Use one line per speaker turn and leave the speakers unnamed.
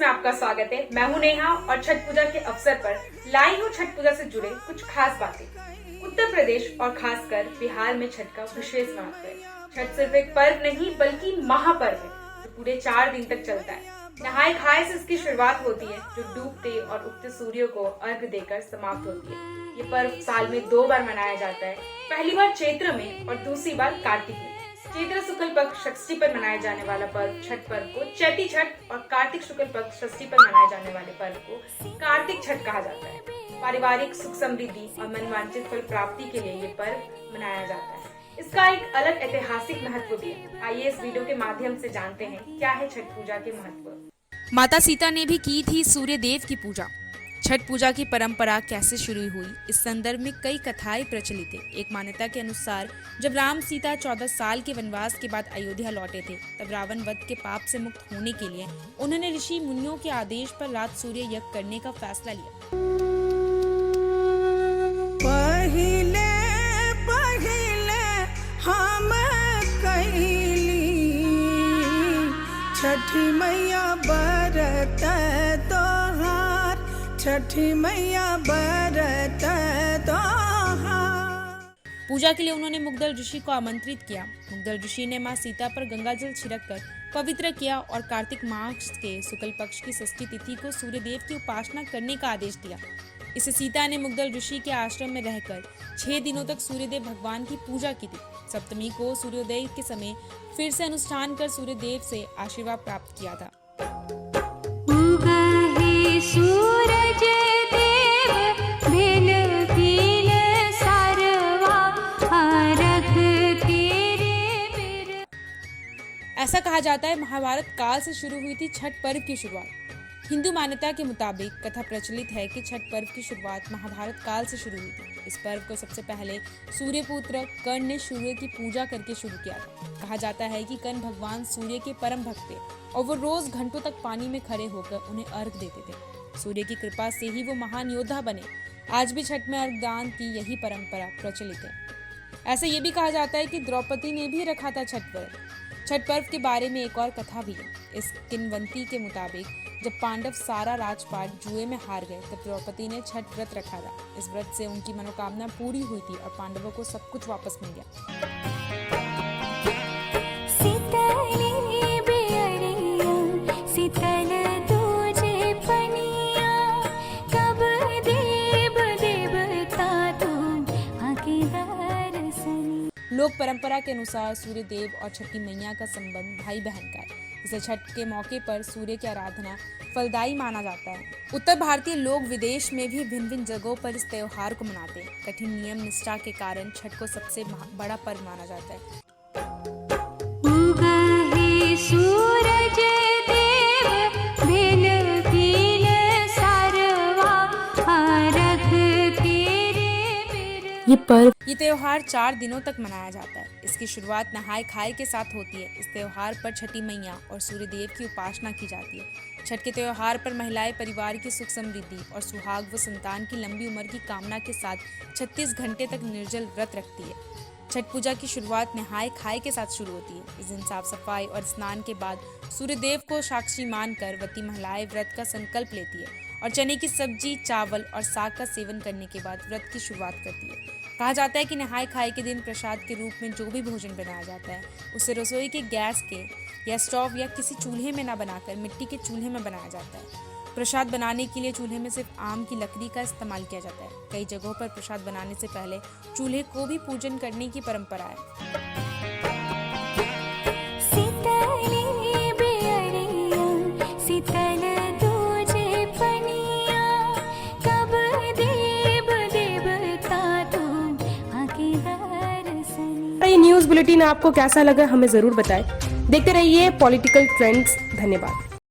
में आपका स्वागत है। मैं हूं नेहा और छठ पूजा के अवसर पर लाई हूं छठ पूजा से जुड़े कुछ खास बातें। उत्तर प्रदेश और खासकर बिहार में छठ का विशेष महत्व है। छठ सिर्फ एक पर्व नहीं बल्कि महापर्व है जो पूरे 4 दिन तक चलता है। नहाए खाए से इसकी शुरुआत होती है जो डूबते और उगते सूर्य को अर्घ देकर समाप्त होती है। ये पर्व साल में 2 बार मनाया जाता है, पहली बार चैत्र में और दूसरी बार कार्तिक में। चैत्र शुक्ल पक्ष षष्ठी पर मनाए जाने वाला पर्व छठ पर्व को चैती छठ और कार्तिक शुक्ल पक्ष षष्ठी पर मनाए जाने वाले पर्व को कार्तिक छठ कहा जाता है। पारिवारिक सुख समृद्धि और मनवांछित फल प्राप्ति के लिए ये पर्व मनाया जाता है। इसका एक अलग ऐतिहासिक महत्व भी है। आइए इस वीडियो के माध्यम से जानते हैं क्या है छठ पूजा के महत्व।
माता सीता ने भी की थी सूर्य देव की पूजा। छठ पूजा की परंपरा कैसे शुरू हुई, इस संदर्भ में कई कथाएं प्रचलित हैं। एक मान्यता के अनुसार जब राम सीता 14 साल के वनवास के बाद अयोध्या लौटे थे, तब रावण वध के पाप से मुक्त होने के लिए उन्होंने ऋषि मुनियों के आदेश पर रात सूर्य यज्ञ करने का फैसला लिया।
पहिले हम कैली छठी मैया बरत तोहार, छठी मैया बरत तोहार।
पूजा के लिए उन्होंने मुग्दल ऋषि को आमंत्रित किया। मुग्दल ऋषि ने मां सीता पर गंगा जल छिड़क कर पवित्र किया और कार्तिक मास के शुक्ल पक्ष की षष्ठी तिथि को सूर्य देव की उपासना करने का आदेश दिया। इसे सीता ने मुग्दल ऋषि के आश्रम में रहकर 6 दिनों तक सूर्यदेव भगवान की पूजा की थी। सप्तमी को सूर्योदय के समय फिर से अनुष्ठान कर सूर्यदेव से आशीर्वाद प्राप्त किया था।
सूरज देव भेल भील सरवा हरख तेरे।
ऐसा कहा जाता है महाभारत काल से शुरू हुई थी छठ पर्व की शुरुआत। हिंदू मान्यता के मुताबिक कथा प्रचलित है कि छठ पर्व की शुरुआत महाभारत काल से शुरू हुई थी। इस पर्व को सबसे पहले सूर्यपुत्र कर्ण ने सूर्य की पूजा करके शुरू किया था। कहा जाता है कि कर्ण भगवान सूर्य के परम भक्त थे और वो रोज घंटों तक पानी में खड़े होकर उन्हें अर्घ देते थे। सूर्य की कृपा से ही वो महान योद्धा बने। आज भी छठ में अर्घ दान की यही परंपरा प्रचलित है। ऐसा ये भी कहा जाता है कि द्रौपदी ने भी रखा था छठ पर्व। छठ पर्व के बारे में एक और कथा भी है। इस किंवदंती के मुताबिक जब पांडव सारा राजपाट जुए में हार गए, तब द्रौपदी ने छठ व्रत रखा था। इस व्रत से उनकी मनोकामना पूरी हुई थी और पांडवों को सब कुछ वापस मिल गया। लोक परंपरा के अनुसार सूर्य देव और छठी मैया का संबंध भाई बहन का है। इसे छठ के मौके पर सूर्य की आराधना फलदायी माना जाता है। उत्तर भारतीय लोग विदेश में भी भिन्न भिन्न जगहों पर इस त्योहार को मनाते हैं। कठिन नियम निष्ठा के कारण छठ को सबसे बड़ा पर्व माना जाता है।
सूरज देव भेल भील सरवा हरख तेरे।
ये त्योहार 4 दिनों तक मनाया जाता है। इसकी शुरुआत नहाए खाए के साथ होती है। इस त्योहार पर छठी मैया और सूर्य देव की उपासना की जाती है। छठ के त्योहार पर महिलाएं परिवार की सुख समृद्धि और सुहाग व संतान की लंबी उम्र की कामना के साथ 36 घंटे तक निर्जल व्रत रखती है। छठ पूजा की शुरुआत नहाए खाए के साथ शुरू होती है। इस दिन साफ सफाई और स्नान के बाद सूर्य देव को साक्षी मानकर व्रती महिलाएं व्रत का संकल्प लेती है और चने की सब्जी, चावल और साग का सेवन करने के बाद व्रत की शुरुआत करती है। कहा जाता है कि नहाए खाए के दिन प्रसाद के रूप में जो भी भोजन बनाया जाता है उसे रसोई के गैस के या स्टोव या किसी चूल्हे में न बनाकर मिट्टी के चूल्हे में बनाया जाता है। प्रसाद बनाने के लिए चूल्हे में सिर्फ आम की लकड़ी का इस्तेमाल किया जाता है। कई जगहों पर प्रसाद बनाने से पहले चूल्हे को भी पूजन करने की परंपरा है।
ये न्यूज़ बुलेटिन आपको कैसा लगा हमें ज़रूर बताएं। देखते रहिए पॉलिटिकल ट्रेंड्स। धन्यवाद।